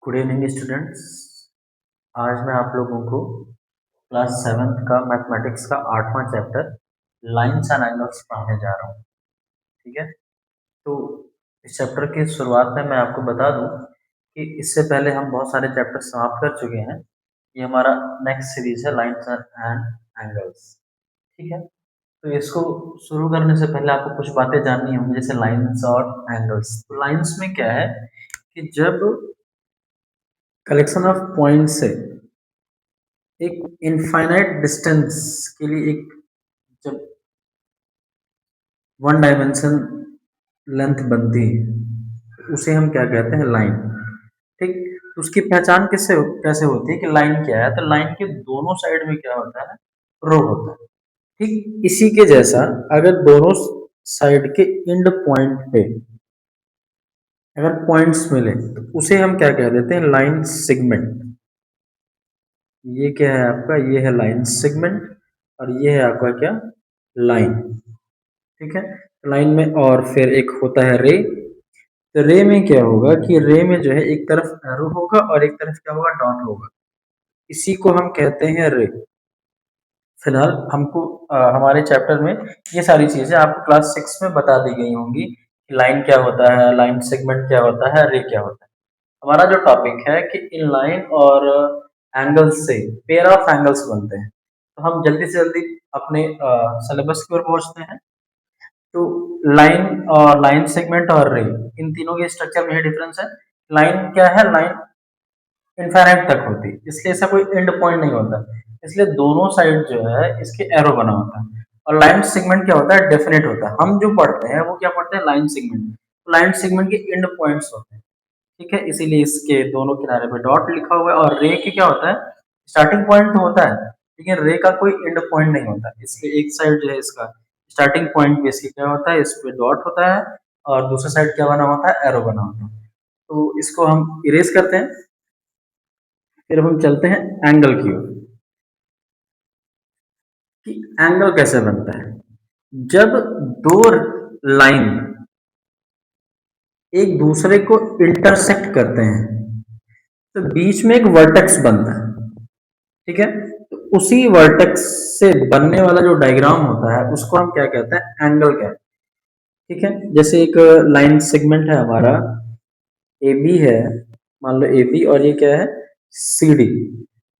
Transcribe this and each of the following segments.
Good evening students. आज मैं आप लोगों को क्लास सेवन्थ का मैथमेटिक्स का 8वां चैप्टर लाइंस एंड एंगल्स पढ़ाने जा रहा हूँ। ठीक है, तो इस चैप्टर की शुरुआत में मैं आपको बता दूं कि इससे पहले हम बहुत सारे चैप्टर समाप्त कर चुके हैं। ये हमारा नेक्स्ट सीरीज है लाइंस एंड एंगल्स। ठीक है, तो इसको शुरू करने से पहले आपको कुछ बातें जाननी होंगी, जैसे लाइंस और एंगल्स। तो लाइंस में क्या है कि जब कलेक्शन ऑफ पॉइंट से एक इनफाइनाइट डिस्टेंस के लिए एक जब वन डायमेंशन लेंथ बनती है तो उसे हम क्या कहते हैं, लाइन। ठीक, तो उसकी पहचान कैसे होती है कि लाइन क्या है। तो लाइन के दोनों साइड में क्या होता है, रो होता है। ठीक, इसी के जैसा अगर दोनों साइड के एंड पॉइंट पे अगर पॉइंट्स मिले तो उसे हम क्या कह देते हैं, लाइन सेगमेंट। ये क्या है आपका, ये है लाइन सेगमेंट और ये है आपका क्या, लाइन। ठीक है, लाइन में और फिर एक होता है रे। तो रे में क्या होगा कि रे में जो है एक तरफ एरो होगा और एक तरफ क्या होगा, डॉट होगा। इसी को हम कहते हैं रे। फिलहाल हमको हमारे चैप्टर में ये सारी चीजें आपको क्लास 6 में बता दी गई होंगी कि लाइन क्या होता है, लाइन सेगमेंट क्या होता है, रे क्या होता है। हमारा जो टॉपिक है कि इन लाइन और एंगल्स से पेयर ऑफ एंगल्स बनते हैं। तो हम जल्दी से जल्दी अपने सिलेबस की ओर पहुंचते हैं। तो लाइन और लाइन सेगमेंट और रे, इन तीनों के स्ट्रक्चर में ही डिफरेंस है। लाइन क्या है, लाइन इनफाइनाइट तक होती है, इसलिए ऐसा कोई एंड पॉइंट नहीं होता, इसलिए दोनों साइड जो है इसके एरो बना होता है। और लाइन सेगमेंट क्या होता है, डेफिनेट होता है। हम जो पढ़ते हैं वो क्या पढ़ते हैं, लाइन सेगमेंट। तो लाइन सेगमेंट के एंड पॉइंट्स होते हैं। ठीक है, इसीलिए इसके दोनों किनारे पे डॉट लिखा हुआ है। और रे के क्या होता है, स्टार्टिंग पॉइंट तो होता है लेकिन रे का कोई एंड पॉइंट नहीं होता, इसलिए एक साइड जो है इसका स्टार्टिंग पॉइंट पे इसकी क्या होता है, इस पे डॉट होता है और दूसरा साइड क्या बना होता है, एरो बना होता है। तो इसको हम इरेज करते हैं, फिर हम चलते हैं एंगल की ओर कि एंगल कैसे बनता है। जब दो लाइन एक दूसरे को इंटरसेक्ट करते हैं तो बीच में एक वर्टेक्स बनता है। ठीक है, तो उसी वर्टेक्स से बनने वाला जो डायग्राम होता है उसको हम क्या कहते हैं, एंगल कहते हैं। ठीक है, जैसे एक लाइन सेगमेंट है हमारा, ए बी है, मान लो ए बी, और ये क्या है, सी डी।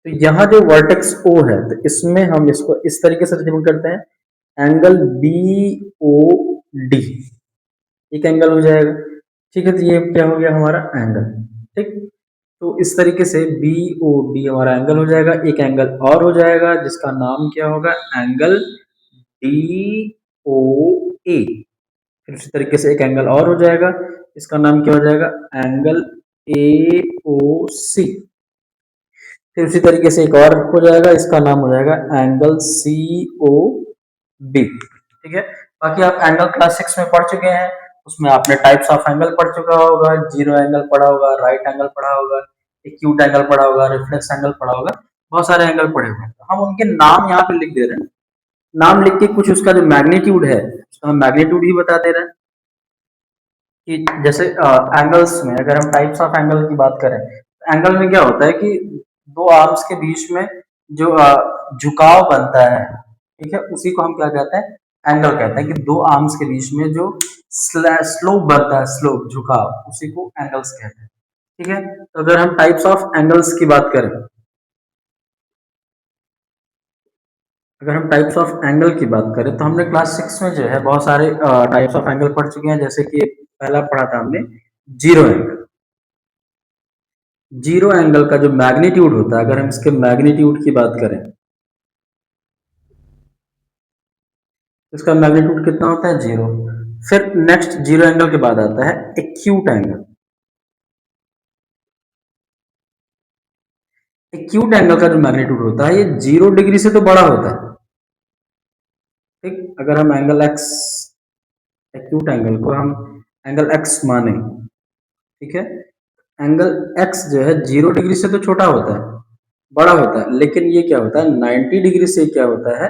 तो यहाँ जो वर्टेक्स ओ है तो इसमें हम इसको इस तरीके से रिप्रेजेंट करते हैं, एंगल बी ओ डी, एक एंगल हो जाएगा। ठीक है, तो ये क्या हो गया हमारा एंगल। ठीक, तो इस तरीके से बी ओ डी हमारा एंगल हो जाएगा। एक एंगल और हो जाएगा जिसका नाम क्या होगा, एंगल डी ओ ए। फिर उसी तरीके से एक एंगल और हो जाएगा, इसका नाम क्या हो जाएगा, एंगल ए ओ सी। फिर उसी तरीके से एक और हो जाएगा, इसका नाम हो जाएगा एंगल सी ओ बी। ठीक है, बाकी आप एंगल क्लास 6 में पढ़ चुके हैं, उसमें आपने टाइप्स ऑफ एंगल पढ़ चुका होगा, जीरो एंगल पढ़ा होगा, राइट एंगल पढ़ा होगा, एक्यूट एंगल पढ़ा होगा, रिफ्लेक्स एंगल पढ़ा होगा, बहुत सारे एंगल पढ़े हुए हैं। हम उनके नाम यहाँ पे लिख दे रहे हैं, नाम लिख के कुछ उसका जो मैग्नीट्यूड है उसका हम मैग्नीट्यूड ही बता दे रहे हैं। कि जैसे एंगल्स में अगर हम टाइप्स ऑफ एंगल की बात करें तो एंगल में क्या होता है कि दो आर्म्स के बीच में जो झुकाव बनता है, ठीक है, उसी को हम क्या कहते हैं, एंगल कहते हैं। कि दो आर्म्स के बीच में जो स्लोप बनता है, स्लोप झुकाव, उसी को एंगल्स कहते हैं। ठीक है, तो अगर हम टाइप्स ऑफ एंगल्स की बात करें, अगर हम टाइप्स ऑफ एंगल की बात करें तो हमने क्लास 6 में जो है बहुत सारे टाइप्स ऑफ एंगल पढ़ चुके हैं। जैसे कि पहला पढ़ा था हमने जीरो एंगल। जीरो एंगल का जो मैग्नीट्यूड होता है, अगर हम इसके मैग्नीट्यूड की बात करें तो इसका मैग्नीट्यूड कितना होता है, जीरो। फिर नेक्स्ट जीरो एंगल के बाद आता है एक्यूट एंगल। एक्यूट एंगल का जो मैग्नीट्यूड होता है ये 0 डिग्री से तो बड़ा होता है। ठीक, अगर हम एंगल एक्स, एक्यूट एंगल को हम एंगल एक्स माने, ठीक है, एंगल एक्स जो है 0 डिग्री से तो छोटा होता है, बड़ा होता है, लेकिन ये क्या होता है 90 डिग्री से क्या होता है,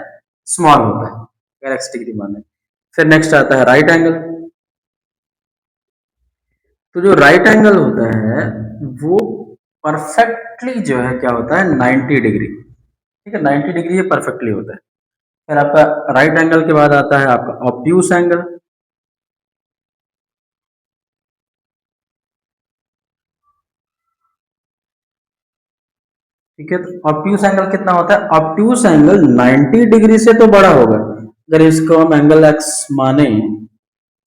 स्मॉल होता है, अगर एक्स डिग्री माने। फिर नेक्स्ट आता है राइट एंगल। तो जो राइट एंगल होता है वो परफेक्टली जो है क्या होता है 90 डिग्री। ठीक है, 90 डिग्री ये परफेक्टली होता है। फिर आपका राइट एंगल के बाद आता है आपका ऑब्ट्यूस एंगल। ठीक है, तो ऑब्ट्यूस एंगल कितना होता है? ऑब्ट्यूस एंगल 90 डिग्री से तो बड़ा होगा। अगर इसको हम एंगल एक्स माने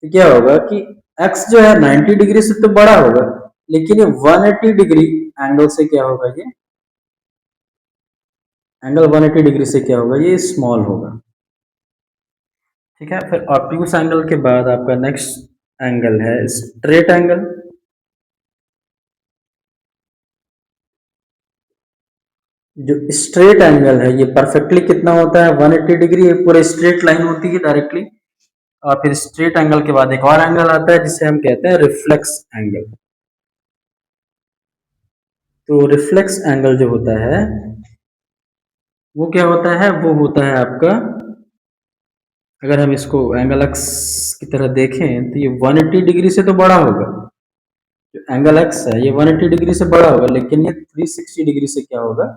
तो क्या होगा कि एक्स जो है 90 डिग्री से तो बड़ा होगा, लेकिन ये 180 डिग्री एंगल से क्या होगा, ये एंगल 180 डिग्री से क्या होगा, ये स्मॉल होगा। ठीक है, फिर ऑब्ट्यूस एंगल के बाद आपका नेक्स्ट एंगल है स्ट्रेट एंगल। जो स्ट्रेट एंगल है ये परफेक्टली कितना होता है 180 डिग्री, ये पूरा स्ट्रेट लाइन होती है डायरेक्टली। और फिर स्ट्रेट एंगल के बाद एक और एंगल आता है जिसे हम कहते हैं रिफ्लेक्स एंगल। तो रिफ्लेक्स एंगल जो होता है वो क्या होता है, वो होता है आपका, अगर हम इसको एंगल एक्स की तरह देखें तो ये 180 डिग्री से तो बड़ा होगा। जो एंगल एक्स है ये 180 डिग्री से बड़ा होगा, लेकिन ये 360 डिग्री से क्या होगा,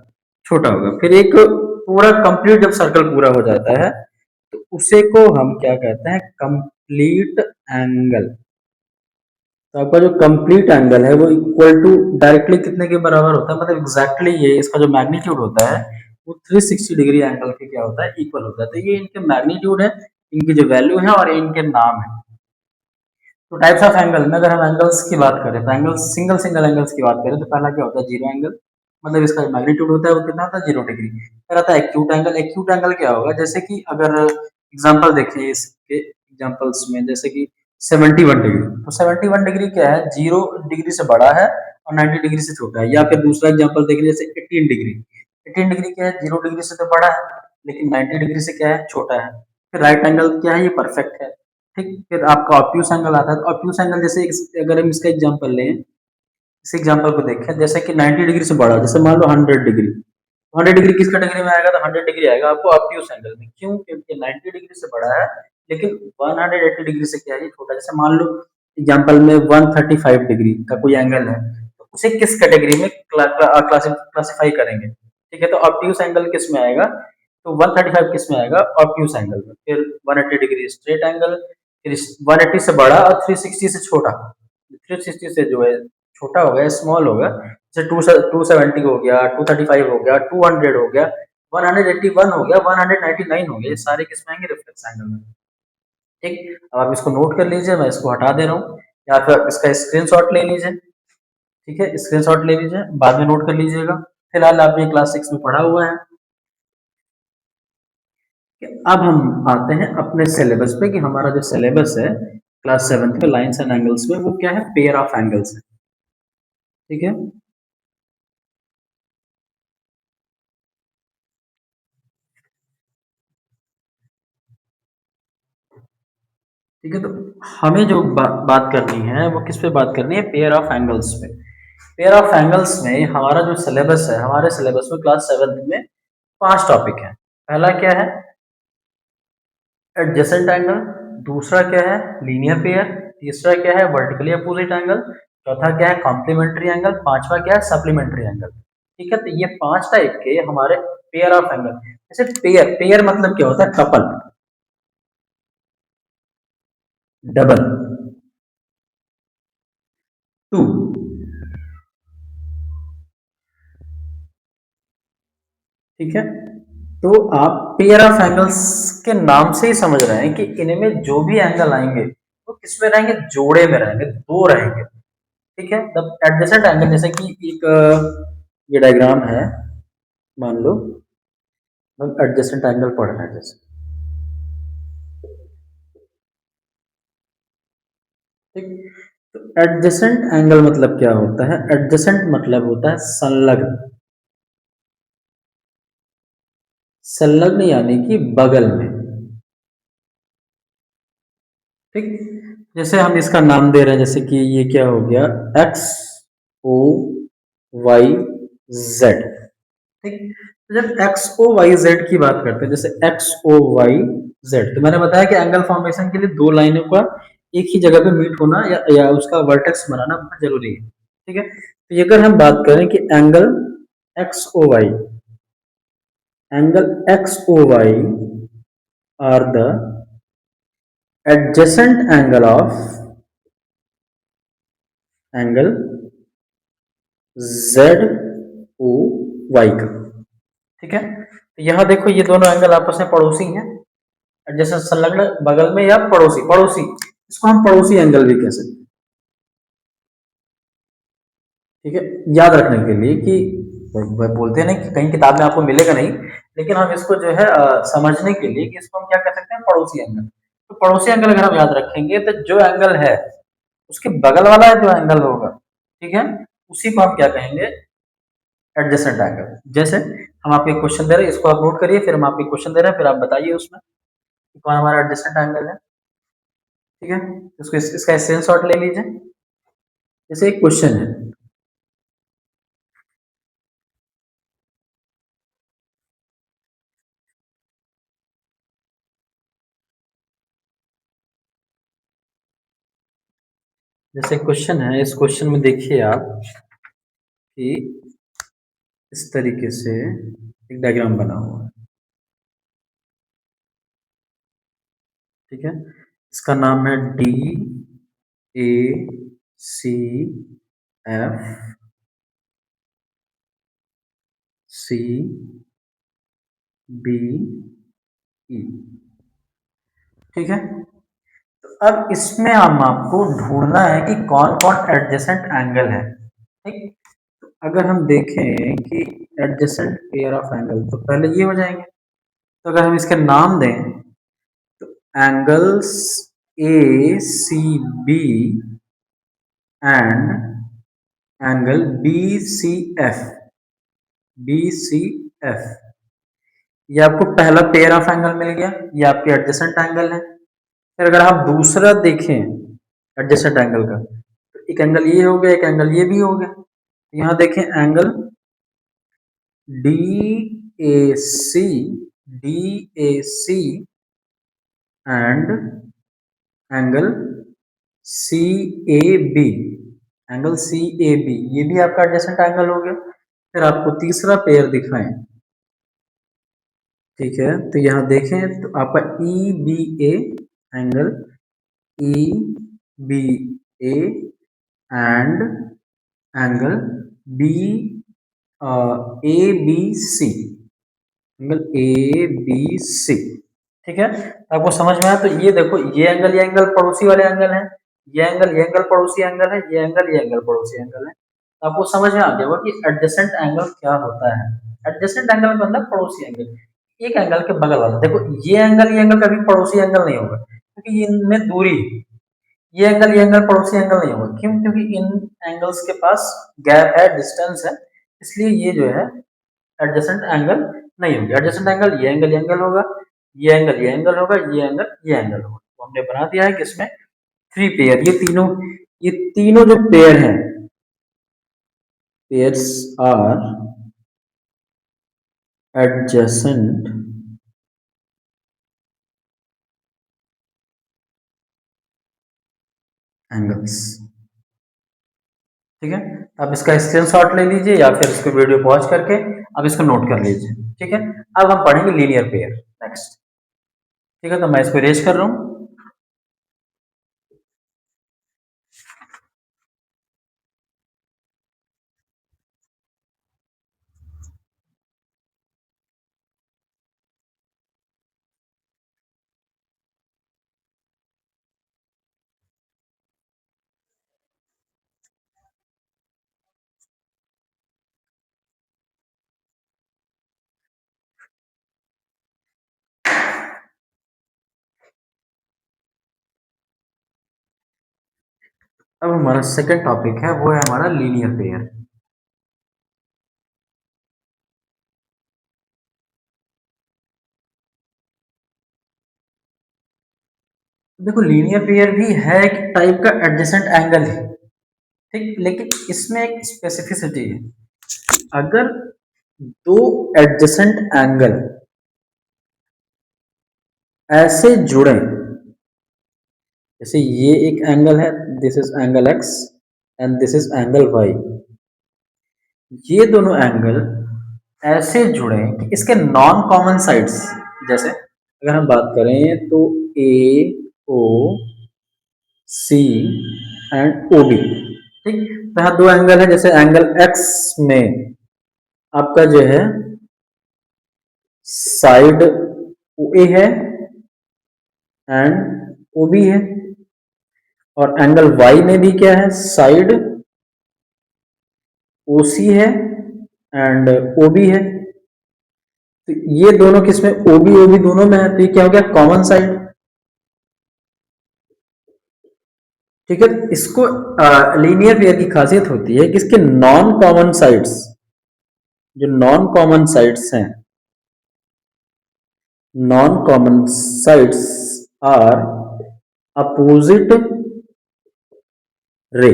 छोटा होगा। फिर एक पूरा कंप्लीट जब सर्कल पूरा हो जाता है तो उसे को हम क्या कहते हैं, कंप्लीट एंगल। तो आपका जो कंप्लीट एंगल है वो इक्वल टू डायरेक्टली कितने के बराबर होता है, मतलब एग्जैक्टली ये इसका जो मैग्नीट्यूड होता है वो 360 डिग्री एंगल के क्या होता है, इक्वल होता है। तो ये इनके मैग्नीट्यूड है, इनकी जो वैल्यू है और इनके नाम है। तो टाइप्स ऑफ एंगल में अगर हम एंगल्स की बात करें तो एंगल्स सिंगल सिंगल एंगल्स की बात करें तो पहला क्या होता है, जीरो एंगल। मतलब इसका मैग्नीट्यूड होता है वो कितना होता है, 0 डिग्री। फिर आता है एक्यूट एंगल। एक्यूट एंगल क्या होगा, जैसे कि अगर एग्जांपल देखें इसके एग्जांपल्स में, जैसे कि 71 डिग्री। तो 71 डिग्री क्या है, 0 डिग्री से बड़ा है और 90 डिग्री से छोटा है। या फिर दूसरा एग्जांपल देख लीजिए, जैसे 18 डिग्री। 18 डिग्री क्या है, 0 डिग्री से तो बड़ा है लेकिन 90 डिग्री से क्या है, छोटा है। फिर राइट एंगल क्या है, ये परफेक्ट है। ठीक, फिर आपका ऑब्ट्यूस एंगल आता है। तो ऑब्ट्यूस एंगल जैसे अगर हम इसका एग्जांपल लें, इस एग्जांपल को देखें, जैसे कि 90 डिग्री से बड़ा, जैसे मान लो 100 डिग्री। 100 डिग्री किस कैटेगरी में आएगा, तो 100 डिग्री आएगा आपको ऑब्ट्यूस एंगल में। क्यों? क्योंकि 90 डिग्री से बड़ा है लेकिन 180 डिग्री से क्या है, ये छोटा है। जैसे मान लो एग्जांपल में 135 डिग्री का कोई एंगल है, तो उसे किस कैटेगरी में क्लासिफाई करेंगे? ठीक है, तो ऑब्ट्यूस एंगल किस में आएगा, तो 135 किस में आएगा, ऑब्ट्यूस एंगल में। फिर 180 डिग्री स्ट्रेट एंगल, फिर 180 से बड़ा और 360 से छोटा। 360 से जो है छोटा हो गया, स्मॉल हो गया, जैसे 270 हो गया, 235 हो गया, 200 हो गया, 181 हो गया, 199 हो गया, ये सारे किस में आएंगे, रिफ्लेक्स एंगल में। ठीक, अब आप इसको नोट कर लीजिए, मैं इसको हटा दे रहा हूँ, या फिर आप इसका स्क्रीनशॉट ले लीजिए। ठीक है, स्क्रीनशॉट ले लीजिए, बाद में नोट कर लीजिएगा। फिलहाल आपने क्लास 6 में पढ़ा हुआ है। अब हम आते हैं अपने सिलेबस पे, कि हमारा जो सिलेबस है क्लास 7 में लाइंस एंड एंगल्स में, वो क्या है, पेयर ऑफ एंगल्स है। ठीक है, ठीक है, तो हमें जो बात करनी है वो किस पे बात करनी है, पेयर ऑफ एंगल्स पे। पेयर ऑफ एंगल्स में हमारा जो सिलेबस है, हमारे सिलेबस में क्लास 7 में 5 टॉपिक है। पहला क्या है, एडजेसेंट एंगल। दूसरा क्या है, लीनियर पेयर। तीसरा क्या है, वर्टिकली अपोजिट एंगल। चौथा क्या है, कॉम्प्लीमेंट्री एंगल। पांचवा क्या है, सप्लीमेंट्री एंगल। ठीक है, तो ये 5 टाइप के हमारे पेयर ऑफ एंगल। जैसे पेयर, पेयर मतलब क्या होता है, कपल, डबल, टू। ठीक है, तो आप पेयर ऑफ एंगल्स के नाम से ही समझ रहे हैं कि इनमें जो भी एंगल आएंगे वो किसमें रहेंगे, जोड़े में रहेंगे, दो रहेंगे। ठीक है, द एडजेसेंट एंगल, जैसे कि एक ये डायग्राम है, मान लो हम एडजेसेंट एंगल पढ़ रहे हैं जैसे। ठीक, तो एडजेसेंट एंगल मतलब क्या होता है, एडजेसेंट मतलब होता है संलग्न। संलग्न यानी कि बगल में। ठीक, जैसे हम इसका नाम दे रहे हैं, जैसे कि ये क्या हो गया, एक्स ओ वाई जेड। ठीक, तो जब एक्स ओ वाई जेड की बात करते हैं, जैसे एक्स ओ वाई जेड, तो मैंने बताया कि एंगल फॉर्मेशन के लिए दो लाइनों का एक ही जगह पे मीट होना या उसका वर्टेक्स बनाना बहुत जरूरी है। ठीक है। तो ये अगर हम बात करें कि angle X O Y, angle X O Y are the adjacent angle of angle Z O Y का। ठीक है, तो यहां देखो ये दोनों एंगल आपस में पड़ोसी हैं, जैसे संलग्न बगल में या पड़ोसी, पड़ोसी इसको हम पड़ोसी एंगल भी कह सकते हैं। ठीक है, याद रखने के लिए कि वो बोलते हैं ना कि कहीं किताब में आपको मिलेगा नहीं, लेकिन हम इसको जो है समझने के लिए कि इसको हम क्या कह सकते हैं, पड़ोसी एंगल। तो पड़ोसी एंगल अगर हम याद रखेंगे तो जो एंगल है उसके बगल वाला जो एंगल होगा, ठीक है, उसी को हम क्या कहेंगे, एडजेसेंट एंगल। जैसे हम आपको क्वेश्चन दे रहे हैं, इसको आप नोट करिए, फिर हम आपको क्वेश्चन दे रहे हैं, फिर आप बताइए उसमें कि कौन हमारा एडजेसेंट एंगल है। ठीक है, इसको इसका स्क्रीनशॉट ले लीजिए। जैसे एक क्वेश्चन है, जैसे क्वेश्चन है, इस क्वेश्चन में देखिए आप कि इस तरीके से एक डायग्राम बना हुआ है। ठीक है, इसका नाम है D A C F C B E. ठीक है, तो अब इसमें हम आपको ढूंढना है कि कौन कौन एडजेसेंट एंगल है। ठीक, तो अगर हम देखें कि एडजेसेंट पेयर ऑफ एंगल, तो पहले ये हो जाएंगे। तो अगर हम इसके नाम दें तो angles A C B and angle B C F, B C F, ये आपको पहला पेयर ऑफ एंगल मिल गया, ये आपके एडजेसेंट एंगल है। फिर अगर आप दूसरा देखें एडजेसेंट एंगल का, तो एक एंगल ये हो गया, एक एंगल ये भी हो गया। यहाँ देखें angle D A C, D A C and angle C A B, angle C A B, ये भी आपका एडजेसेंट एंगल हो गया। फिर आपको तीसरा पेयर दिखाएं, ठीक है, तो यहाँ देखें तो आपका E B A angle E B A and angle B A B C, angle A B C. ठीक है, तो आपको समझ में आया। तो ये एंगल पड़ोसी वाले एंगल है, ये एंगल पड़ोसी एंगल है, ये एंगल पड़ोसी एंगल है। तो आपको समझ में आ गया होगा कि एडजेसेंट एंगल क्या होता है। एडजेसेंट एंगल मतलब पड़ोसी एंगल, एक एंगल के बगल वाला। देखो ये एंगल कभी पड़ोसी एंगल नहीं होगा, क्योंकि इनमें दूरी है। ये एंगल पड़ोसी एंगल नहीं होगा, क्यों? क्योंकि इन एंगल्स के पास गैप है, डिस्टेंस है, इसलिए ये जो है एडजेसेंट एंगल नहीं होगी। एडजेसेंट एंगल ये एंगल होगा, ये एंगल होगा, ये एंगल होगा। तो हमने बना दिया है कि इसमें थ्री पेयर, ये तीनों जो पेयर हैं, पेयर्स आर एडजेसेंट एंगल्स। ठीक है, आप इसका स्क्रीनशॉट ले लीजिए या फिर इसको वीडियो पॉज करके आप इसको नोट कर लीजिए। ठीक है, अब हम पढ़ेंगे लीनियर पेयर नेक्स्ट। ठीक है, तो मैं इसको इरेज कर रहा हूं। अब हमारा सेकंड टॉपिक है, वो है हमारा लीनियर पेयर। देखो लीनियर पेयर भी है एक टाइप का एडजेसेंट एंगल है, ठीक, लेकिन इसमें एक स्पेसिफिसिटी है। अगर दो एडजेसेंट एंगल ऐसे जुड़े, जैसे ये एक एंगल है, this is angle X and this is angle Y. ये दोनों एंगल ऐसे जुड़े कि इसके नॉन कॉमन साइड्स, जैसे अगर हम बात करें तो ए ओ सी एंड ओ बी, ठीक। तो यहाँ दो एंगल है, जैसे एंगल एक्स में आपका जो है साइड ओ ए है एंड ओ बी है, और एंगल वाई में भी क्या है, साइड ओ सी है एंड ओ बी है। तो ये दोनों किसमें, ओ बी दोनों में है, तो ये क्या हो गया, कॉमन साइड। ठीक है, इसको लीनियर पेयर की खासियत होती है कि इसके नॉन कॉमन साइड्स, जो नॉन कॉमन साइड्स हैं, non common sides are opposite ray.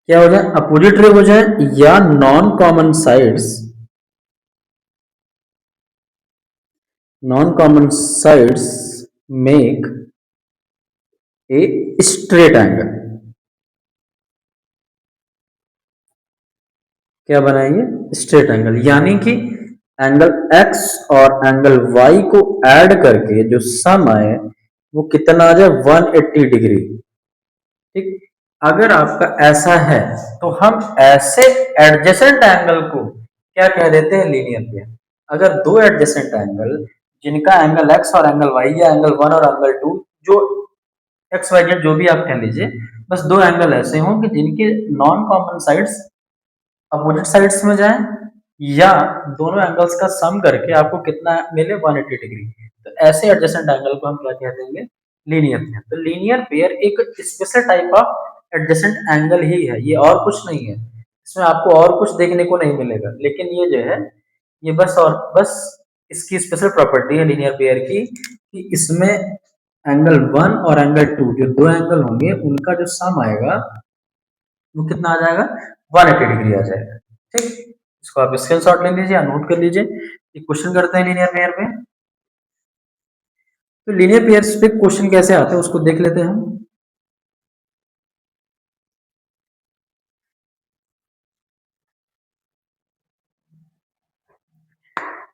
क्या हो जाए, अपोजिट रे हो जाए, या non common sides, non common sides make a straight angle. क्या बनाएंगे, स्ट्रेट एंगल, यानी कि एंगल x और एंगल y को ऐड करके जो सम आए वो कितना आ जाए, 180 डिग्री। ठीक, अगर आपका ऐसा है तो हम ऐसे एडजेसेंट एंगल को क्या कह देते हैं, लीनियर पेयर। अगर दो एडजेसेंट एंगल जिनका एंगल x और एंगल y, या एंगल 1 और एंगल 2, जो एक्स वाई जेड जो भी आप कह लीजिए, बस दो एंगल ऐसे हों कि जिनके non common sides opposite sides में जाएं, या दोनों एंगल्स का सम करके आपको कितना मिले, 180 डिग्री। तो ऐसे एडजेसेंट एंगल को हम क्या कह देंगे, लीनियर पेयर। तो लीनियर पेयर एक special type of adjacent angle ही है, ये और कुछ नहीं है, इसमें आपको और कुछ देखने को नहीं मिलेगा। लेकिन ये जो है, ये बस इसकी स्पेशल प्रॉपर्टी है लीनियर पेयर की, कि इसमें एंगल 1 और एंगल 2, जो दो एंगल होंगे उनका जो सम आएगा वो कितना आ जाएगा, 180 डिग्री आ जाएगा। ठीक, इसको आप स्क्रीनशॉट ले लीजिए या नोट कर लीजिए। ये क्वेश्चन करते हैं लीनियर पेयर पे। तो लीनियर पेयर्स पे क्वेश्चन कैसे आते हैं उसको देख लेते हैं हम।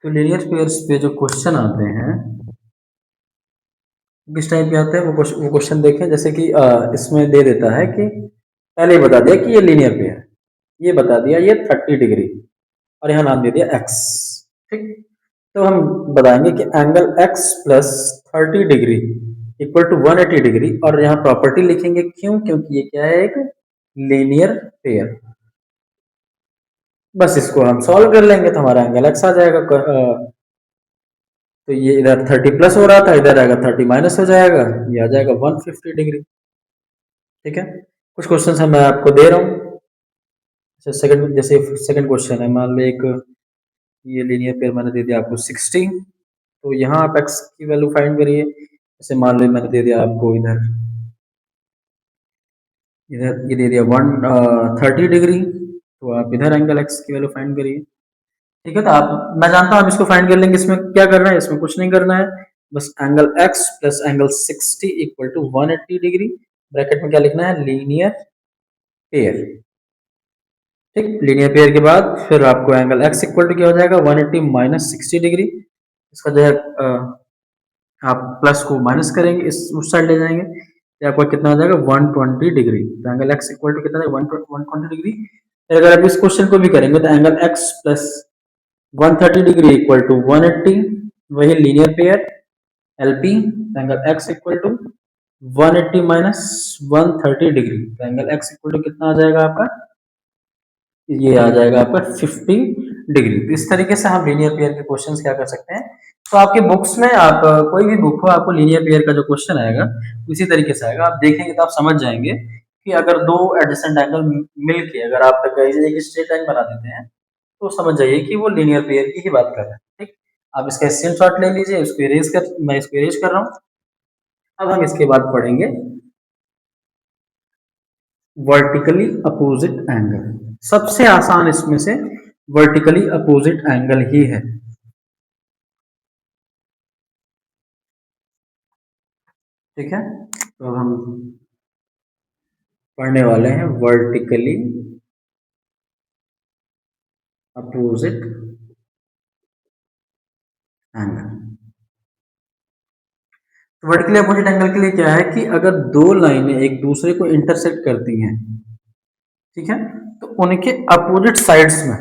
तो लीनियर पेयर्स पे जो क्वेश्चन आते हैं किस टाइप के आते हैं, वो क्वेश्चन देखें। जैसे कि इसमें दे देता है कि पहले ही बता दिया कि ये लीनियर पेयर है, ये बता दिया ये 30 डिग्री, और यहाँ नाम दे दिया x। ठीक, तो हम बताएंगे कि angle x plus 30 degree equal to 180 degree, और यहाँ प्रॉपर्टी लिखेंगे, क्यों, क्योंकि ये क्या है, एक लीनियर पेयर। बस इसको हम सॉल्व कर लेंगे तो हमारा एंगल x आ जाएगा। तो ये इधर 30 प्लस हो रहा था, इधर आएगा 30 माइनस हो जाएगा, ये आ जाएगा 150 डिग्री। ठीक है, कुछ क्वेश्चन मैं आपको दे रहा हूँ। सेकंड, जैसे सेकंड क्वेश्चन है, मान लो एक ये लीनियर पेयर मैंने दे दिया आपको 60, तो यहाँ आप x की वैल्यू फाइंड करिए। जैसे मान लो मैंने दे दिया आपको इधर इधर ये दे दिया 130 डिग्री, तो आप इधर एंगल x की वैल्यू फाइंड करिए। ठीक है, तो आप, मैं जानता हूँ आप इसको फाइंड कर लेंगे। इसमें क्या करना है, इसमें कुछ नहीं करना है, बस angle x plus angle 60 equal to 180 degree, bracket में क्या लिखना है, लीनियर पेयर। ठीक, लीनियर पेयर के बाद फिर आपको एंगल x इक्वल टू क्या हो जाएगा, 180 माइनस 60 डिग्री। इसका जो है आप प्लस को माइनस करेंगे, इस उस साइड ले जाएंगे, तो आपको कितना आ जाएगा, 120 डिग्री। तो एंगल x इक्वल टू कितना है, 120 डिग्री। अगर आप इस क्वेश्चन को भी करेंगे तो angle x plus 130 degree equal to 180, वही linear pair LP. Angle x equal to 180 minus 130 degree, तो एंगल x इक्वल टू कितना आ जाएगा आपका, ये आ जाएगा आपका 50 डिग्री। तो इस तरीके से हम लीनियर पेयर के क्वेश्चंस क्या कर सकते हैं। तो आपके बुक्स में, आप कोई भी बुक हो, आपको लीनियर पेयर का जो क्वेश्चन आएगा इसी तरीके से आएगा। आप देखेंगे तो आप समझ जाएंगे कि अगर दो एडजेसेंट एंगल मिल के अगर आप एक स्ट्रेट लाइन बना देते हैं, तो समझ जाइए कि वो लीनियर पेयर की ही बात कर रहे हैं। ठीक, आप इसका स्क्रीनशॉट ले लीजिए, इसको मैं इसको इरेज कर रहा हूँ। अब हम इसके बाद पढ़ेंगे वर्टिकली अपोजिट एंगल। सबसे आसान इसमें से वर्टिकली अपोजिट एंगल ही है। ठीक है, तो हम पढ़ने वाले हैं वर्टिकली अपोजिट एंगल। तो वर्टिकली अपोजिट एंगल के लिए क्या है कि अगर दो लाइनें एक दूसरे को इंटरसेक्ट करती हैं, ठीक है, तो उनके अपोजिट साइड्स में,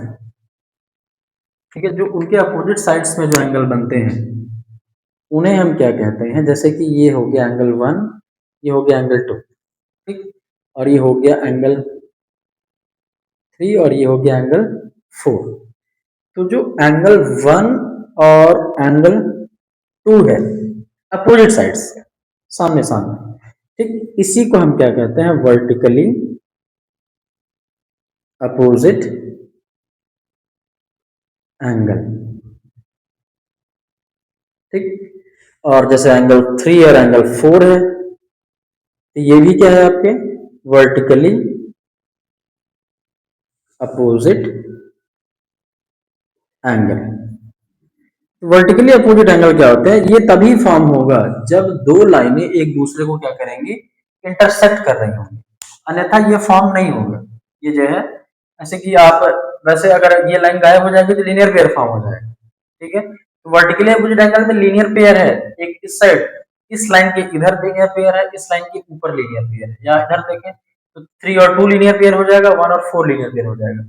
ठीक है, जो उनके अपोजिट साइड्स में जो एंगल बनते हैं उन्हें हम क्या कहते हैं, जैसे कि ये हो गया एंगल 1, ये हो गया एंगल 2, ठीक, और ये हो गया एंगल 3 और ये हो गया एंगल 4। तो जो एंगल 1 और एंगल 2 है अपोजिट साइड्स, सामने सामने, ठीक, इसी को हम क्या कहते हैं, वर्टिकली अपोजिट एंगल, ठीक। और जैसे एंगल 3 और एंगल 4 है, तो ये भी क्या है आपके vertically opposite angle. Vertically opposite angle क्या होता है, ये तभी फॉर्म होगा जब दो लाइनें एक दूसरे को क्या करेंगी, इंटरसेक्ट कर रही होंगी, अन्यथा ये फॉर्म नहीं होगा। ये जो है, ऐसे कि आप, वैसे अगर ये लाइन गायब हो जाएगी तो लीनियर पेयर फॉर्म हो जाएगा, ठीक है। तो वर्टिकली अपोजिट एंगल में लीनियर पेयर है, एक इस साइड, इस लाइन के इधर लीनियर पेयर है, इस लाइन के ऊपर लीनियर पेयर है, या इधर देखें तो 3 और 2 लीनियर पेयर हो जाएगा, 1 और 4 लीनियर पेयर हो जाएगा।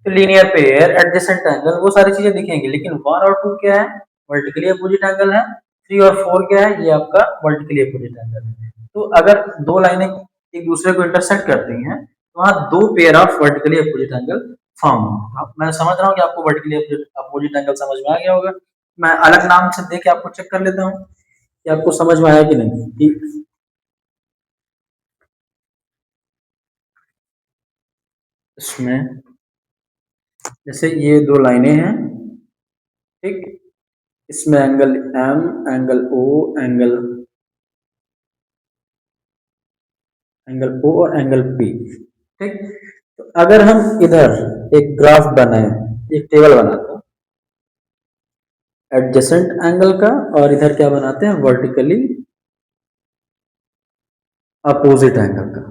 तो लीनियर पेयर, एडजेसेंट एंगल, वो सारी चीजें दिखेंगी, लेकिन 1 और 2 क्या है, वर्टिकली अपोजिट एंगल है। 3 और 4 क्या है, ये आपका वर्टिकली अपोजिट एंगल है। तो अगर दो लाइनें एक दूसरे को इंटरसेक्ट करती हैं तो वहां दो pair of vertically opposite angle form होगा। मैं समझ रहा हूँ कि आपको वर्टिकली अपोजिट एंगल समझ में आ गया होगा। मैं अलग नाम से देख के आपको चेक कर लेता हूँ कि आपको समझ में आया कि नहीं, कि इसमें जैसे ये दो लाइनें हैं, ठीक, इसमें angle M, angle O, angle angle O और एंगल पी, ठीक। तो अगर हम इधर एक ग्राफ बनाए, एक टेबल बनाते हैं एडजेसेंट एंगल का, और इधर क्या बनाते हैं, वर्टिकली अपोजिट एंगल का,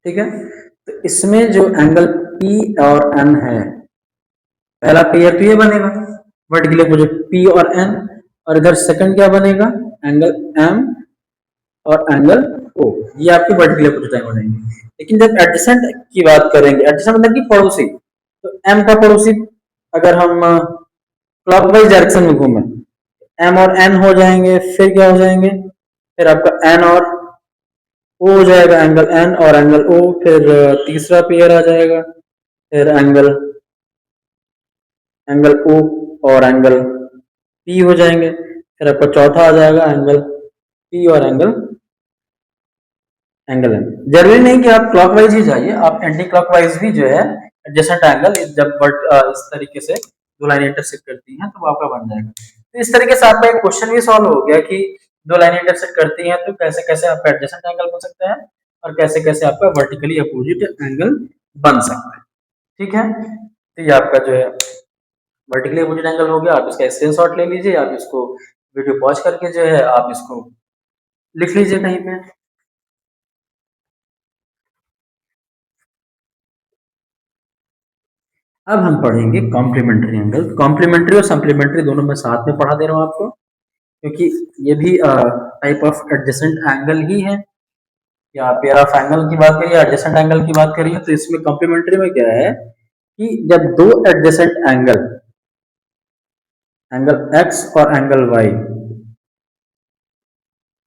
ठीक है। तो इसमें जो एंगल पी और एन है, पहला पेयर तो ये बनेगा वर्टिकली अपोजिट पी और एन, और इधर सेकंड क्या बनेगा, एंगल एम और एंगल ओ, ये आपके वर्टिकल अपोजिट एंगल बनेंगे। लेकिन जब एडजेसेंट की बात करेंगे, एडजेसेंट मतलब कि पड़ोसी, तो एम का पड़ोसी अगर हम क्लॉकवाइज डायरेक्शन में घूमें, एम और एन हो जाएंगे, फिर क्या हो जाएंगे, फिर आपका एन और ओ हो जाएगा, एंगल एन और एंगल ओ, फिर तीसरा पेयर आ जाएगा, फिर एंगल एंगल ओ और एंगल पी हो जाएंगे, फिर आपका चौथा आ जाएगा एंगल पी और एंगल एंगल एन। जरूरी नहीं कि आप क्लॉकवाइज ही जाइए, आप एंटी क्लॉकवाइज भी जो है एडजेसेंट एंगल, जब इस तरीके से दो लाइन इंटरसेक्ट करती हैं तो वो आपका बन जाएगा। तो इस तरीके से आपका एक क्वेश्चन भी सॉल्व हो गया कि दो लाइन इंटरसेक्ट करती हैं तो कैसे कैसे आपका एडजेसेंट एंगल बन सकता है और कैसे कैसे आपका वर्टिकली अपोजिट एंगल बन सकता है, ठीक है। तो ये आपका जो है वर्टिकली अपोजिट एंगल हो गया। आप इसका स्क्रीनशॉट ले लीजिए, आप इसको वीडियो पॉज करके जो है आप इसको लिख लीजिए कहीं पे। अब हम पढ़ेंगे कॉम्प्लीमेंट्री एंगल। कॉम्प्लीमेंट्री और सप्लीमेंट्री दोनों मैं साथ में पढ़ा दे रहा हूँ आपको, क्योंकि ये भी टाइप ऑफ एडजेसेंट एंगल ही है। या पेयर ऑफ एंगल की बात करिए, एडजेसेंट एंगल की बात करिए, तो इसमें कॉम्प्लीमेंट्री में क्या है कि जब दो एडजेसेंट एंगल, एंगल एक्स और एंगल वाई,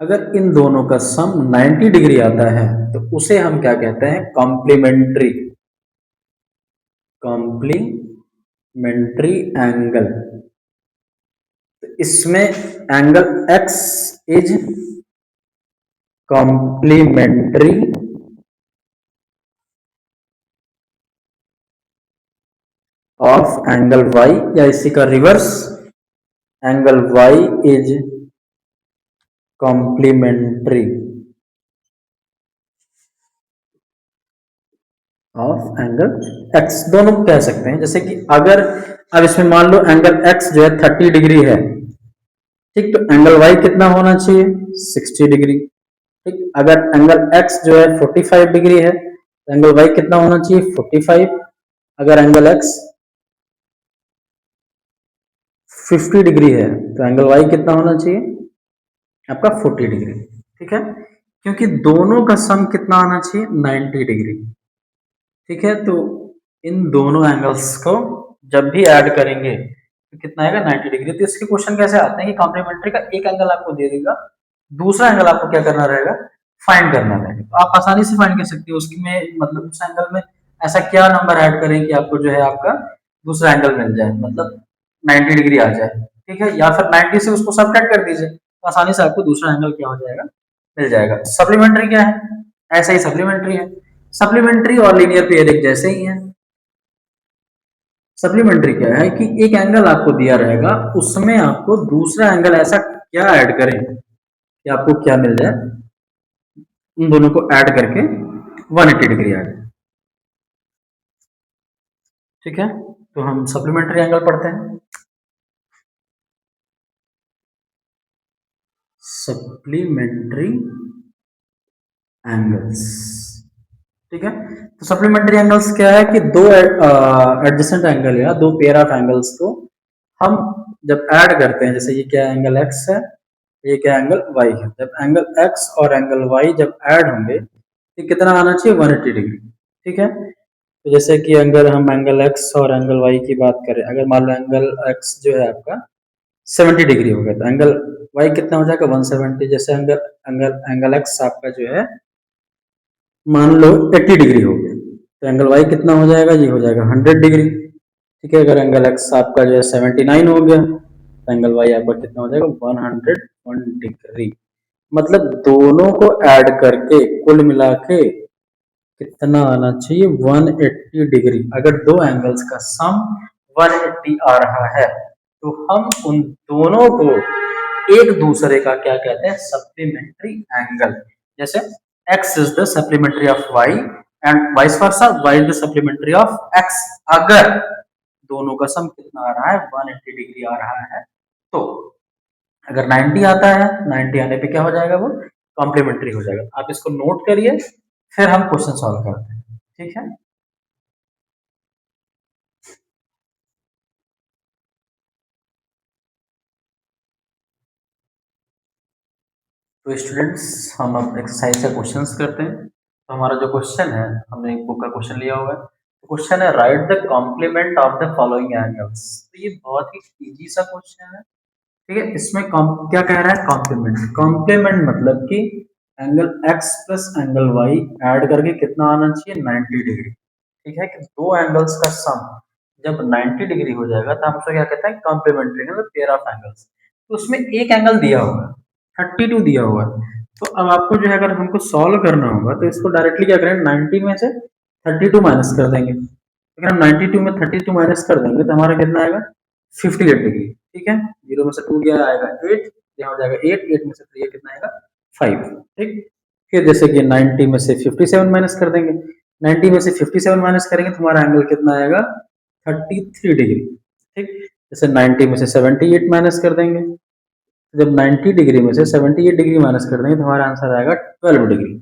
अगर इन दोनों का सम 90 डिग्री आता है तो उसे हम क्या कहते हैं, कॉम्प्लीमेंट्री, कॉम्प्लीमेंट्री एंगल। इसमें angle x is complementary of angle y, या इसी का reverse, angle y is complementary of angle x, दोनों कह सकते हैं। जैसे कि अगर अब इसमें मान लो एंगल x जो है 30 डिग्री है, ठीक, तो एंगल वाई कितना होना चाहिए? 60 डिग्री। ठीक, अगर एंगल एक्स जो है 45 डिग्री है तो एंगल वाई कितना होना चाहिए? 45। अगर एंगल एक्स 50 डिग्री है तो एंगल वाई कितना होना चाहिए? आपका 40 डिग्री। ठीक है, क्योंकि दोनों का सम कितना आना चाहिए? 90 डिग्री। ठीक है, तो इन दोनों एंगल्स को जब भी ऐड करेंगे तो कितना आएगा? 90 डिग्री। तो इसके क्वेश्चन कैसे आते हैं कि कॉम्प्लीमेंट्री का एक एंगल आपको दे देगा, दूसरा एंगल आपको क्या करना रहेगा? फाइंड करना रहेगा। तो आप आसानी से फाइंड कर सकते हो उसकी में, मतलब उस एंगल में ऐसा क्या नंबर ऐड करें कि आपको जो है आपका दूसरा एंगल मिल जाए, मतलब 90 डिग्री आ जाए। ठीक है, या फिर 90 से उसको सबट्रैक्ट कर दीजिए तो आसानी से आपको दूसरा एंगल क्या हो जाएगा? मिल जाएगा। सप्लीमेंट्री क्या है? ऐसा ही सप्लीमेंट्री है। सप्लीमेंट्री और लीनियर पेयर एक जैसे ही है। सप्लीमेंट्री क्या है कि एक एंगल आपको दिया रहेगा, उसमें आपको दूसरा एंगल ऐसा क्या ऐड करें कि आपको क्या मिल जाए? उन दोनों को ऐड करके 180 डिग्री आ जाए। ठीक है, तो हम सप्लीमेंट्री एंगल पढ़ते हैं। Supplementary angles. ठीक है, तो सप्लीमेंट्री एंगल्स क्या है कि दो एडजेसेंट एंगल या दो पेयर ऑफ एंगल्स को हम जब ऐड करते हैं, जैसे ये क्या एंगल एक्स है, ये क्या एंगल वाई है, जब एंगल एक्स और एंगल वाई जब ऐड होंगे तो कितना आना चाहिए? 180 डिग्री। ठीक है, तो जैसे कि अगर हम एंगल एक्स और एंगल वाई की बात करें, अगर मान लो एंगल एक्स जो है आपका 70 डिग्री हो गया तो एंगल वाई कितना हो जाएगा? 170। जैसे एंगल एंगल एंगल एक्स आपका जो है मान लो 80 डिग्री हो गया तो एंगल वाई कितना हो जाएगा? ये हो जाएगा 100 डिग्री। ठीक है, अगर एंगल एक्स आपका जो है 79 हो गया तो एंगल वाई आपका कितना हो जाएगा? 101 डिग्री। मतलब दोनों को ऐड करके कुल मिला के कितना आना चाहिए? 180 डिग्री। अगर दो एंगल्स का सम 180 आ रहा है तो हम उन दोनों को एक दूसरे का क्या कहते हैं? Supplementary angle. जैसे x is the supplementary of y and vice versa, y is the supplementary of x। अगर दोनों का सम कितना आ रहा है? 180 डिग्री आ रहा है। तो अगर 90 आता है, 90 आने पे क्या हो जाएगा? वो कॉम्प्लीमेंट्री हो जाएगा। आप इसको नोट करिए, फिर हम क्वेश्चन सॉल्व करते हैं। ठीक है, तो स्टूडेंट्स हम अब एक्सरसाइज का क्वेश्चंस करते हैं। तो हमारा जो क्वेश्चन है, हमने एक बुक का क्वेश्चन लिया हुआ है। तो क्वेश्चन है write the complement of the following angles. तो ये बहुत ही इजी सा क्वेश्चन है। ठीक है, इसमें क्या कह रहा है? कॉम्प्लीमेंट। कॉम्प्लीमेंट मतलब कि angle X plus angle Y add करके कितना आना चाहिए? 90 डिग्री। ठीक है, कि दो एंगल्स का सम जब 90 डिग्री हो जाएगा तो हम उसको क्या कहते हैं? कॉम्प्लीमेंट्री मतलब पेयर ऑफ एंगल्स। तो उसमें एक एंगल दिया होगा, 32 दिया हुआ है। तो अब आपको जो है अगर हमको सॉल्व करना होगा तो इसको डायरेक्टली क्या करें? 90 में से 32 माइनस कर देंगे। अगर हम 92 में 32 माइनस कर देंगे तो हमारा कितना आएगा? 58 डिग्री। ठीक है, जीरो में से टू गया आएगा 8, यहाँ हो जाएगा 8, 8 में से 3 कितना आएगा? 5। ठीक, फिर जैसे कि 90 में से 57 माइनस कर देंगे। 90 में से 57 माइनस करेंगे तो हमारा एंगल कितना आएगा? 33 डिग्री। ठीक, जैसे 90 में से 78 माइनस कर देंगे, जब 90 डिग्री में से 78 डिग्री माइनस कर देंगे तो हमारा आंसर आएगा 12 डिग्री।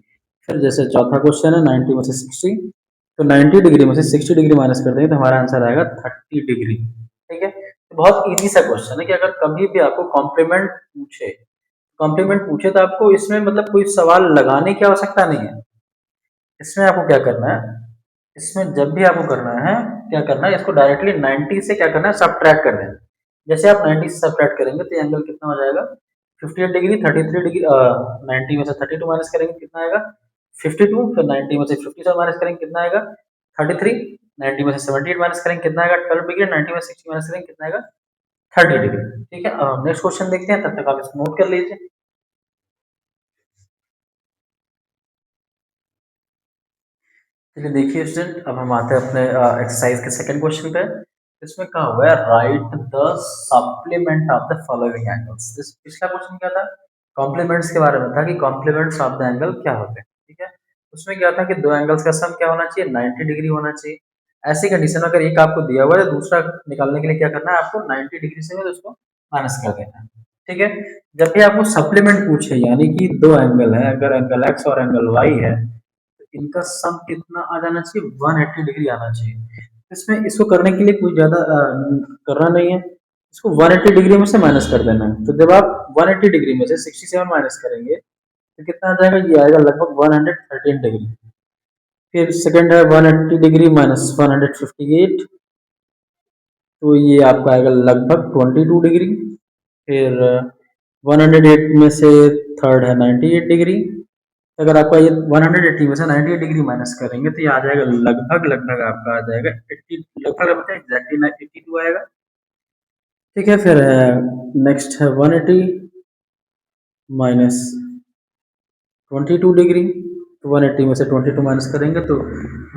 फिर जैसे चौथा क्वेश्चन है 90 में से 60, तो 90 डिग्री में से 60 डिग्री माइनस कर देंगे तो हमारा आंसर आएगा 30 डिग्री। ठीक है, तो बहुत इजी सा क्वेश्चन है कि अगर कभी भी आपको कॉम्प्लीमेंट पूछे तो आपको इसमें मतलब कोई सवाल लगाने की आवश्यकता नहीं है। इसमें आपको क्या करना है? इसमें जब भी आपको करना है, क्या करना है? इसको डायरेक्टली 90 से क्या करना है? सब्ट्रैक्ट कर देना। जैसे आप 90 से सब्ट्रैक्ट करेंगे तो एंगल कितना हो जाएगा? 58 डिग्री। 33 डिग्री 90 में से 32 माइनस करेंगे कितना आएगा? 52। फिर 90 में से 57 माइनस करेंगे कितना आएगा? 33। 90 में से 78 माइनस करेंगे कितना आएगा? 12 डिग्री। 90 में से 60 माइनस करेंगे कितना आएगा? 30 डिग्री। ठीक है, नेक्स्ट क्वेश्चन देखते हैं, तब तक आप इसको नोट कर लीजिए। चलिए देखिए स्टूडेंट, अब हम आते हैं अपने एक्सरसाइज के सेकंड क्वेश्चन पे। इसमें कहा हुआ है write the supplement of the following angles. इस पिछला क्वेश्चन क्या था? कॉम्प्लीमेंट्स के बारे में था कि कॉम्प्लीमेंट्स ऑफ द एंगल क्या होते हैं। ठीक है, उसमें क्या था कि दो एंगल्स का सम क्या होना चाहिए? 90 डिग्री होना चाहिए। ऐसी कंडीशन अगर एक आपको दिया हुआ है तो दूसरा निकालने के लिए क्या करना है? आपको 90 डिग्री से उसको माइनस कर देना है। ठीक है। जब भी आपको सप्लीमेंट पूछे यानी कि दो एंगल है, अगर एंगल एक्स और एंगल वाई है, तो इनका सम कितना आ जाना चाहिए, 180 डिग्री आना चाहिए। इसमें इसको करने के लिए कोई ज्यादा करना नहीं है, इसको 180 डिग्री में से माइनस कर देना है। तो जब आप 180 डिग्री में से 67 माइनस करेंगे तो कितना आ जाएगा, ये आएगा लगभग 113 डिग्री। फिर सेकंड है 180 डिग्री माइनस 158, तो ये आपका आएगा लगभग 22 डिग्री। फिर 108 में से थर्ड है 98 डिग्री। अगर आपका ये 180 में से 98 डिग्री माइनस करेंगे तो ये आ जाएगा लगभग लगभग आपका आ जाएगा 80, लगभग एग्जैक्टली 82 आएगा। ठीक है। फिर नेक्स्ट है 180 माइनस 22 डिग्री, तो 180 में से 22 माइनस करेंगे तो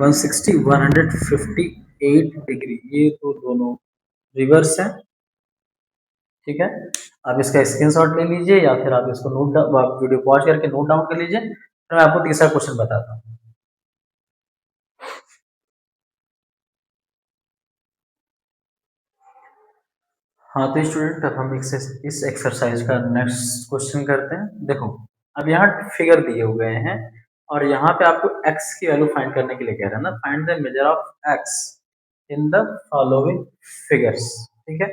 160 158 डिग्री। ये तो दोनों रिवर्स है। ठीक है। आप इसका स्क्रीनशॉट ले लीजिए या फिर आप इसको नोट डाउन, आप वीडियो पॉज करके नोट डाउन कर लीजिए, फिर मैं आपको तीसरा क्वेश्चन बताता हूँ। हाँ तो स्टूडेंट, अब हम इस एक्सरसाइज का नेक्स्ट क्वेश्चन करते हैं। देखो, अब यहाँ फिगर दिए हुए हैं और यहाँ पे आपको x की वैल्यू फाइंड करने के लिए कह रहा है ना, find the measure of x in the following figures. ठीक है।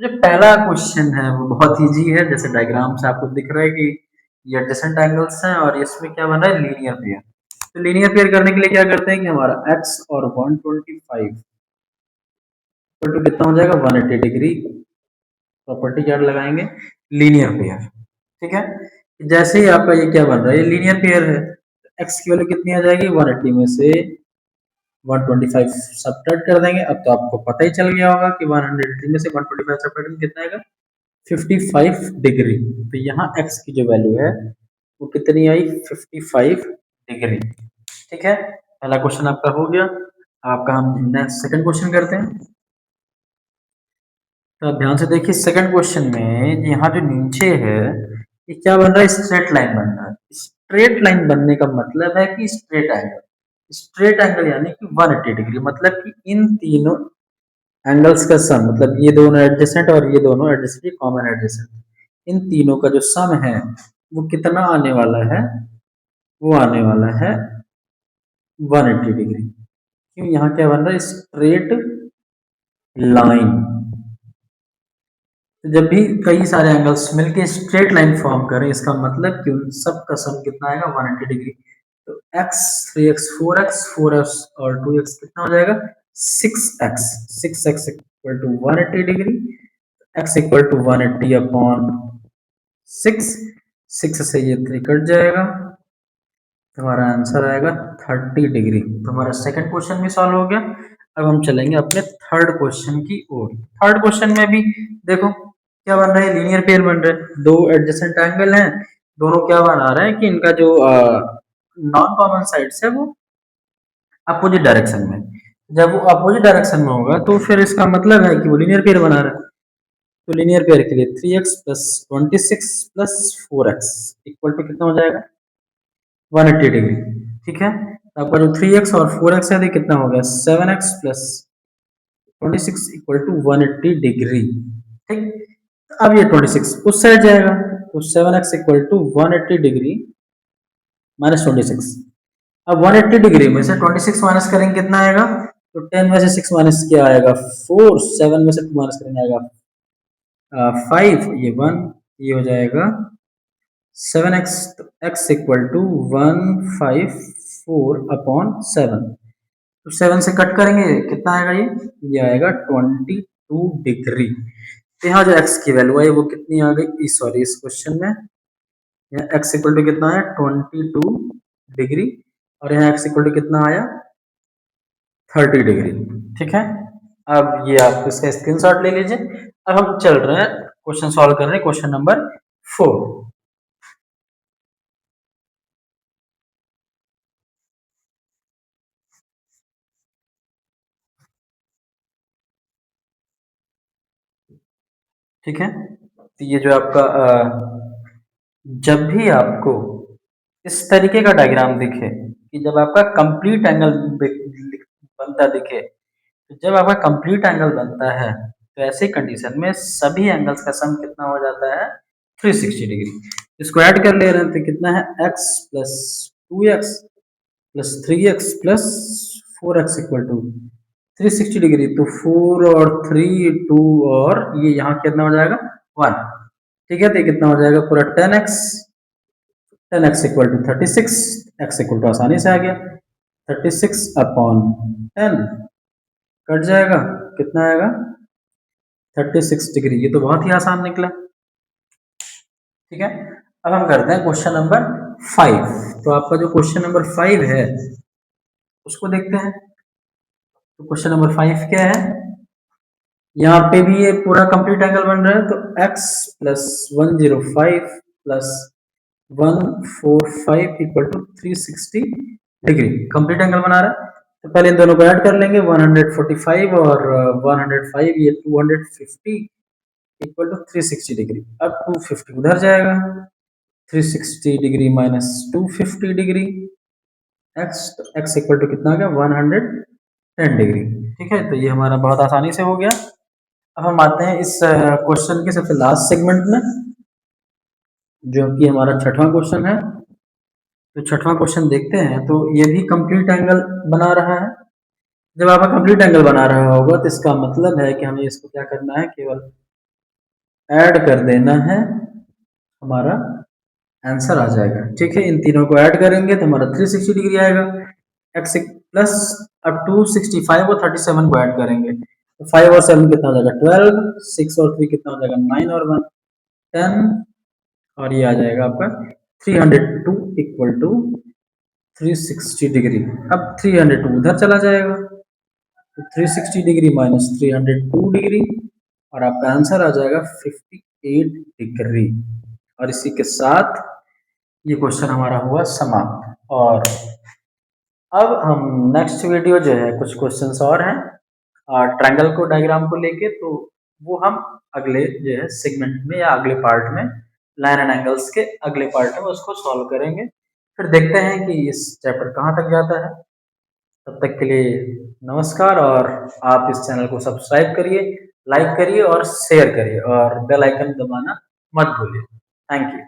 जो पहला क्वेश्चन है वो बहुत इजी है, जैसे डायग्राम से आपको दिख रहा है कि ये एडजेसेंट एंगल्स हैं और इसमें क्या बन रहा है, लीनियर पेयर। तो लीनियर पेयर करने के लिए क्या करते हैं कि हमारा x और 125 तो कितना हो जाएगा 180 डिग्री, प्रॉपर्टी क्या लगाएंगे, लीनियर पेयर। ठीक है। जैसे ही आपका ये क्या बन रहा है, ये लीनियर पेयर है, x की वैल्यू कितनी आ जाएगी, 180 में से 125 सब्ट्रैक्ट कर देंगे। अब तो आपको पता ही चल गया होगा कि 180 में से 125 सब्ट्रैक्ट करेंगे कितना आएगा, 55 डिग्री। तो यहाँ x की जो वैल्यू है वो कितनी आई, 55 डिग्री। ठीक है। पहला क्वेश्चन आपका हो गया। आपका हम नेक्स्ट सेकंड क्वेश्चन करते हैं। तो आप ध्यान से देखिए, सेकंड क्वेश्चन में यहाँ जो नीचे है ये क्या बन रहा है, स्ट्रेट लाइन बन रहा है। स्ट्रेट लाइन बनने का मतलब है कि स्ट्रेट एंगल, स्ट्रेट एंगल यानी कि 180 डिग्री, मतलब कि इन तीनों एंगल्स का सम, मतलब ये दोनों एडजेसेंट और ये दोनों एडजेसेंट कॉमन एडजेसेंट, इन तीनों का जो सम है वो कितना आने वाला है, वो आने वाला है 180 डिग्री। क्यों, यहाँ क्या बन रहा है, स्ट्रेट लाइन। तो जब भी कई सारे एंगल्स मिलके स्ट्रेट लाइन फॉर्म करें, इसका मतलब कि उन सब का सम कितना आएगा, 180 डिग्री। तो x 3x 4x 4x और 2x कितना हो जाएगा, 6x, 6x equal to 180 degree, x equal to 180 upon 6, 6 से ये 3 कट जाएगा, हमारा आंसर आएगा 30 डिग्री। तो हमारा सेकंड क्वेश्चन भी सॉल्व हो गया। अब हम चलेंगे अपने थर्ड क्वेश्चन की ओर। थर्ड क्वेश्चन में भी देखो क्या बन रहा है, लीनियर पेयर बन रहा है, दो एडजेसेंट एंगल हैं, दोनों क्या बना रहे हैं कि इनका जो नॉन कॉमन साइड्स है वो अपोजिट डायरेक्शन में। जब वो अपोजिट डायरेक्शन में होगा तो फिर इसका मतलब है कि वो लीनियर पेयर बना रहा है। तो लीनियर पेयर के लिए 3x plus 26 plus 4x equal to कितना हो जाएगा, 180 डिग्री। ठीक है। तो आपका जो 3x और 4x है, कितना हो गया, 7x plus 26 equal to 180 degree. ठीक। अब ये 26 उस साइड जाएगा, तो 7x equal to 180 degree minus 26। अब 180 डिग्री में से 26 माइनस करेंगे कितना आएगा, तो 10 में से 6 माइनस क्या आएगा 4, 7 में से 2 माइनस करेंगे आएगा 5, ये 1, ये हो जाएगा 7x, तो x इक्वल टू 154 अपॉन 7। तो 7 से कट करेंगे कितना आएगा, ये आएगा 22 डिग्री। तो यहाँ जो x की वैल्यू है वो कितनी आ गई, सॉरी इस क्वेश्चन में यहाँ x इक्वल टू कितना है 22 डिग्री और यहाँ x इक्वल टू कितना आया 30 डिग्री। ठीक है। अब ये आप इसका स्क्रीनशॉट ले लीजिए। अब हम चल रहे हैं क्वेश्चन सॉल्व कर रहे हैं, क्वेश्चन नंबर 4। ठीक है। तो ये जो आपका जब भी आपको इस तरीके का डायग्राम दिखे कि जब आपका कंप्लीट एंगल बनता दिखे, तो जब आपका कंप्लीट एंगल बनता है तो ऐसी कंडीशन में सभी एंगल्स का सम कितना हो जाता है, 360 डिग्री। इसको ऐड कर ले रहे हैं तो कितना है x plus 2x plus 3x plus 4x equal to 360 degree. तो 4 और 3 2 और ये यहाँ कितना हो जाएगा 1। ठीक है, तो कितना हो जाएगा पूरा 10x equal to 36, x equal to आसानी से आ गया 36 अपॉन 10 कट जाएगा, कितना आएगा 36 डिग्री। ये तो बहुत ही आसान निकला। ठीक है, अब हम करते हैं क्वेश्चन नंबर 5। तो आपका जो क्वेश्चन नंबर 5 है उसको देखते हैं। तो क्वेश्चन नंबर 5 क्या है, यहाँ पे भी ये पूरा कंप्लीट एंगल बन रहा है। तो x plus 105 plus 145 equal to 360 degree complete angle बना रहा है। तो पहले इन दोनों को ऐड कर लेंगे 145 और 105, ये 250 इक्वल टू 360 डिग्री। अब 250 उधर जाएगा, 360 डिग्री माइनस 250 डिग्री x, तो x इक्वल टू कितना आ गया 110 डिग्री। ठीक है, तो ये हमारा बहुत आसानी से हो गया। अब हम आते हैं इस क्वेश्चन के सबसे लास्ट सेगमेंट में, जो कि हमारा छठवां क्वेश्चन है। तो छठवां क्वेश्चन देखते हैं। तो ये भी कंप्लीट एंगल बना रहा है। जब आपका कंप्लीट एंगल बना रहा होगा तो इसका मतलब है कि हमें इसको क्या करना है, केवल ऐड कर देना है, हमारा आंसर आ जाएगा। ठीक है, इन तीनों को ऐड करेंगे तो हमारा 360 डिग्री आएगा। x प्लस अब 265 और 37 को ऐड करेंगे तो 5 और 7 कितना हो जाएगा 12, 6 और 3 कितना हो जाएगा 9 और 1 10, और ये आ जाएगा आपका 302 इक्वल टू 360 डिग्री। अब 302 उधर चला जाएगा तो 360 डिग्री माइनस 302 डिग्री, और आपका आंसर आ जाएगा 58 डिग्री। और इसी के साथ ये क्वेश्चन हमारा हुआ समाप्त। और अब हम नेक्स्ट वीडियो जो है, कुछ क्वेश्चंस और हैं ट्रायंगल को डायग्राम को लेके, तो वो हम अगले जो है सेगमेंट में या अगले पार्ट में, लाइन एंड एंगल्स के अगले पार्ट में उसको सॉल्व करेंगे। फिर देखते हैं कि इस चैप्टर कहाँ तक जाता है। तब तक के लिए नमस्कार, और आप इस चैनल को सब्सक्राइब करिए, लाइक करिए और शेयर करिए, और बेल आइकन दबाना मत भूलिए। Thank you.